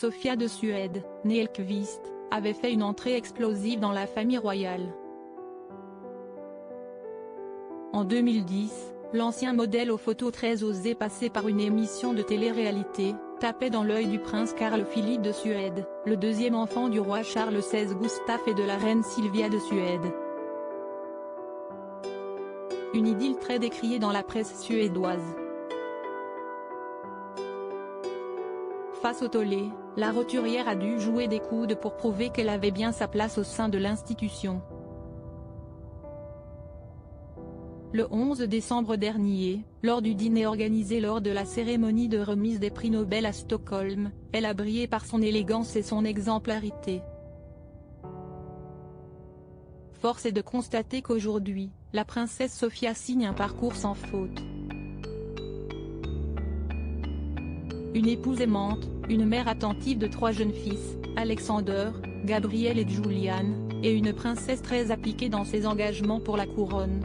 Sofia de Suède, née Elkvist, avait fait une entrée explosive dans la famille royale. En 2010, l'ancien modèle aux photos très osées passé par une émission de télé-réalité, tapait dans l'œil du prince Carl Philippe de Suède, le deuxième enfant du roi Charles XVI Gustaf et de la reine Silvia de Suède. Une idylle très décriée dans la presse suédoise. Face au tollé, la roturière a dû jouer des coudes pour prouver qu'elle avait bien sa place au sein de l'institution. Le 11 décembre dernier, lors du dîner organisé lors de la cérémonie de remise des prix Nobel à Stockholm, elle a brillé par son élégance et son exemplarité. Force est de constater qu'aujourd'hui, la princesse Sofia signe un parcours sans faute. Une épouse aimante, une mère attentive de 3 jeunes fils, Alexander, Gabriel et Julian, et une princesse très appliquée dans ses engagements pour la couronne.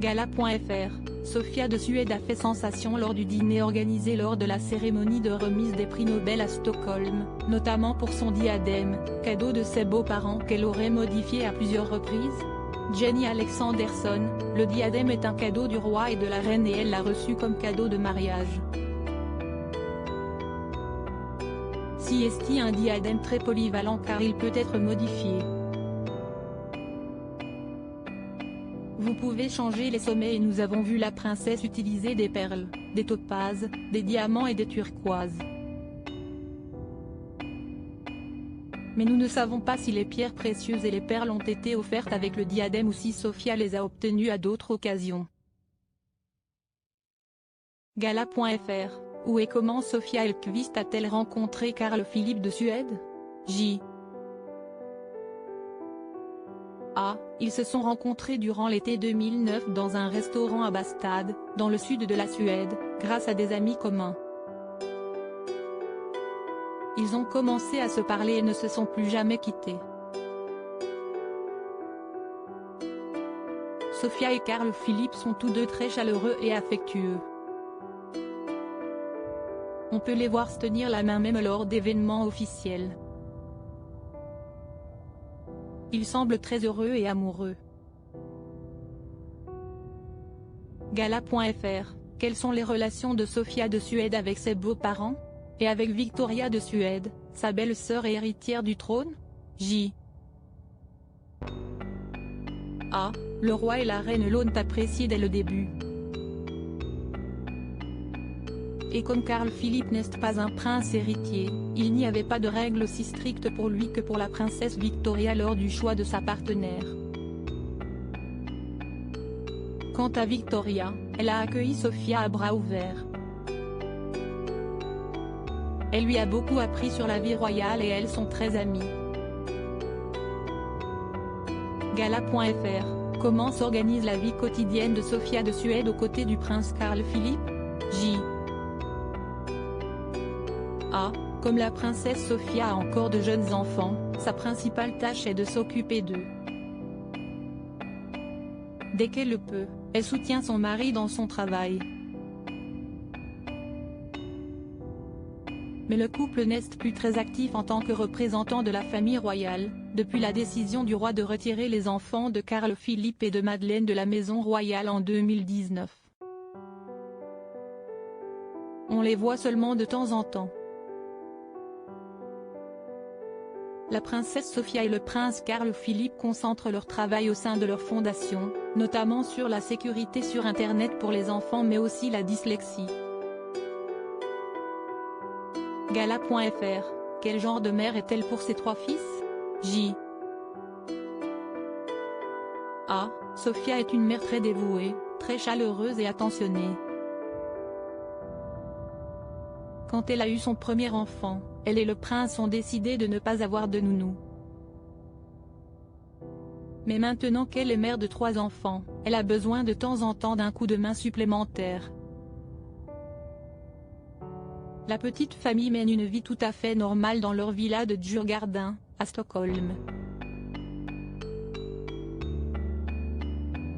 Gala.fr, Sofia de Suède a fait sensation lors du dîner organisé lors de la cérémonie de remise des prix Nobel à Stockholm, notamment pour son diadème, cadeau de ses beaux-parents qu'elle aurait modifié à plusieurs reprises. Jenny Alexanderson, le diadème est un cadeau du roi et de la reine et elle l'a reçu comme cadeau de mariage. C'est un diadème très polyvalent car il peut être modifié. Vous pouvez changer les sommets et nous avons vu la princesse utiliser des perles, des topazes, des diamants et des turquoises. Mais nous ne savons pas si les pierres précieuses et les perles ont été offertes avec le diadème ou si Sofia les a obtenues à d'autres occasions. Gala.fr, où et comment Sofia Elkvist a-t-elle rencontré Carl Philippe de Suède? Ils se sont rencontrés durant l'été 2009 dans un restaurant à Bastad, dans le sud de la Suède, grâce à des amis communs. Ils ont commencé à se parler et ne se sont plus jamais quittés. Sofia et Carl Philippe sont tous deux très chaleureux et affectueux. On peut les voir se tenir la main même lors d'événements officiels. Ils semblent très heureux et amoureux. Gala.fr, quelles sont les relations de Sofia de Suède avec ses beaux-parents? Et avec Victoria de Suède, sa belle-sœur et héritière du trône? Le roi et la reine l'ont apprécié dès le début. Et comme Carl Philippe n'est pas un prince héritier, il n'y avait pas de règles aussi strictes pour lui que pour la princesse Victoria lors du choix de sa partenaire. Quant à Victoria, elle a accueilli Sofia à bras ouverts. Elle lui a beaucoup appris sur la vie royale et elles sont très amies. Gala.fr, comment s'organise la vie quotidienne de Sofia de Suède aux côtés du prince Carl Philippe? Comme la princesse Sofia a encore de jeunes enfants, sa principale tâche est de s'occuper d'eux. Dès qu'elle le peut, elle soutient son mari dans son travail. Mais le couple n'est plus très actif en tant que représentant de la famille royale, depuis la décision du roi de retirer les enfants de Carl Philippe et de Madeleine de la maison royale en 2019. On les voit seulement de temps en temps. La princesse Sofia et le prince Carl Philippe concentrent leur travail au sein de leur fondation, notamment sur la sécurité sur Internet pour les enfants mais aussi la dyslexie. Gala.fr, quel genre de mère est-elle pour ses 3 fils? Sofia est une mère très dévouée, très chaleureuse et attentionnée. Quand elle a eu son premier enfant, elle et le prince ont décidé de ne pas avoir de nounou. Mais maintenant qu'elle est mère de 3 enfants, elle a besoin de temps en temps d'un coup de main supplémentaire. La petite famille mène une vie tout à fait normale dans leur villa de Djurgården, à Stockholm.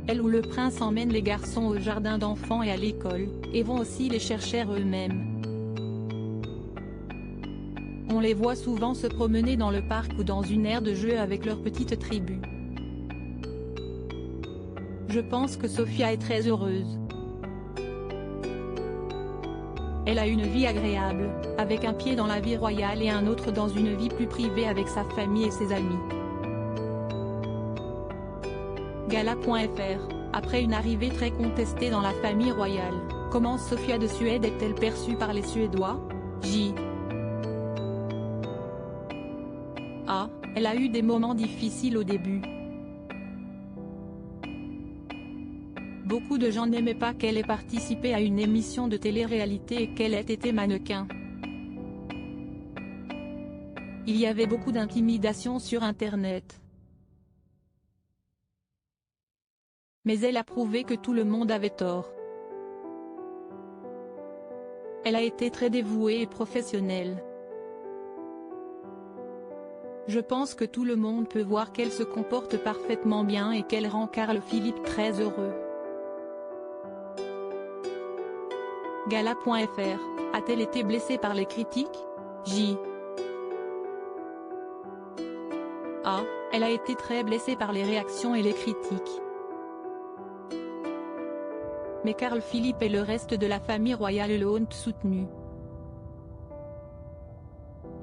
Elle ou le prince emmènent les garçons au jardin d'enfants et à l'école, et vont aussi les chercher eux-mêmes. On les voit souvent se promener dans le parc ou dans une aire de jeu avec leur petite tribu. Je pense que Sofia est très heureuse. Elle a une vie agréable, avec un pied dans la vie royale et un autre dans une vie plus privée avec sa famille et ses amis. Gala.fr. Après une arrivée très contestée dans la famille royale, comment Sofia de Suède est-elle perçue par les Suédois? Elle a eu des moments difficiles au début. Beaucoup de gens n'aimaient pas qu'elle ait participé à une émission de télé-réalité et qu'elle ait été mannequin. Il y avait beaucoup d'intimidation sur Internet. Mais elle a prouvé que tout le monde avait tort. Elle a été très dévouée et professionnelle. Je pense que tout le monde peut voir qu'elle se comporte parfaitement bien et qu'elle rend Carl Philippe très heureux. Gala.fr. A-t-elle été blessée par les critiques? Elle a été très blessée par les réactions et les critiques. Mais Carl Philippe et le reste de la famille royale l'ont soutenue.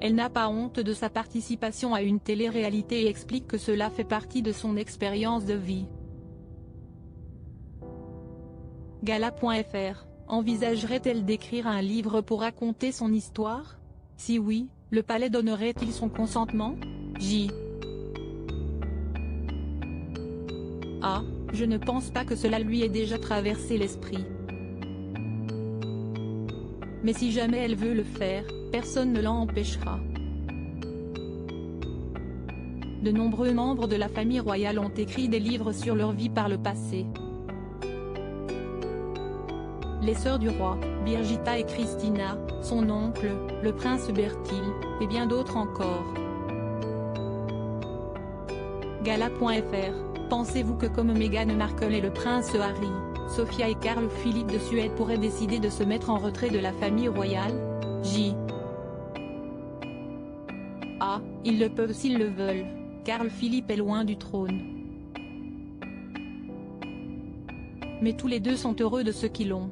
Elle n'a pas honte de sa participation à une télé-réalité et explique que cela fait partie de son expérience de vie. Gala.fr. Envisagerait-elle d'écrire un livre pour raconter son histoire? Si oui, le palais donnerait-il son consentement? Je ne pense pas que cela lui ait déjà traversé l'esprit. Mais si jamais elle veut le faire, personne ne l'en empêchera. De nombreux membres de la famille royale ont écrit des livres sur leur vie par le passé. Les sœurs du roi, Birgitta et Christina, son oncle, le prince Bertil, et bien d'autres encore. Gala.fr. Pensez-vous que comme Meghan Markle et le prince Harry, Sofia et Carl Philippe de Suède pourraient décider de se mettre en retrait de la famille royale? Ils le peuvent s'ils le veulent. Carl Philippe est loin du trône. Mais tous les deux sont heureux de ce qu'ils ont.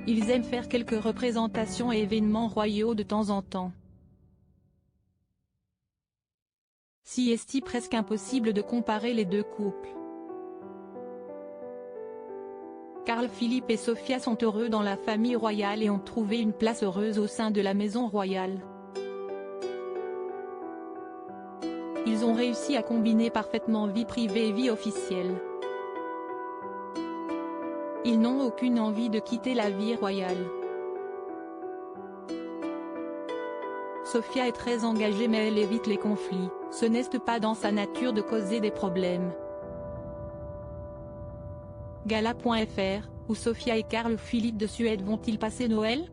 Ils aiment faire quelques représentations et événements royaux de temps en temps. Si est-il presque impossible de comparer les deux couples. Carl Philippe et Sofia sont heureux dans la famille royale et ont trouvé une place heureuse au sein de la maison royale. Ils ont réussi à combiner parfaitement vie privée et vie officielle. Ils n'ont aucune envie de quitter la vie royale. Sofia est très engagée mais elle évite les conflits, ce n'est pas dans sa nature de causer des problèmes. Gala.fr. Où Sofia et Carl Philippe de Suède vont-ils passer Noël?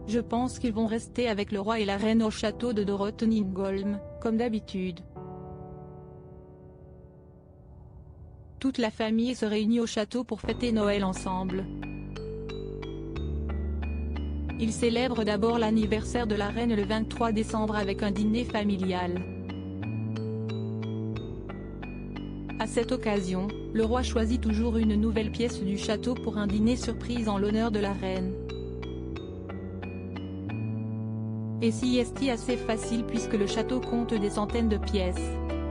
Je pense qu'ils vont rester avec le roi et la reine au château de Drottningholm, comme d'habitude. Toute la famille se réunit au château pour fêter Noël ensemble. Ils célèbrent d'abord l'anniversaire de la reine le 23 décembre avec un dîner familial. À cette occasion, le roi choisit toujours une nouvelle pièce du château pour un dîner surprise en l'honneur de la reine. Et si est assez facile puisque le château compte des centaines de pièces.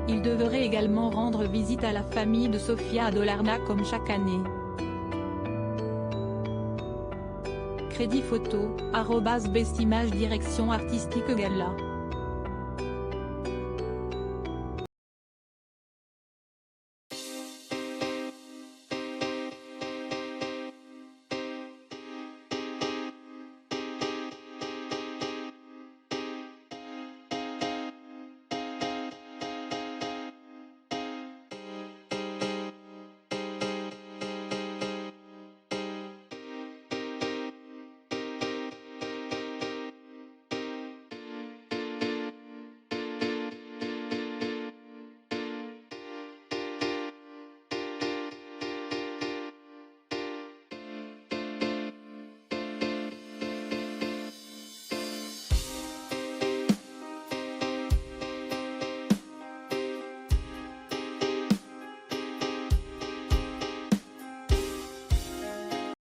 Il devrait également rendre visite à la famille de Sofia à Dalarna comme chaque année. Crédit photo, @bestimage direction artistique Gala.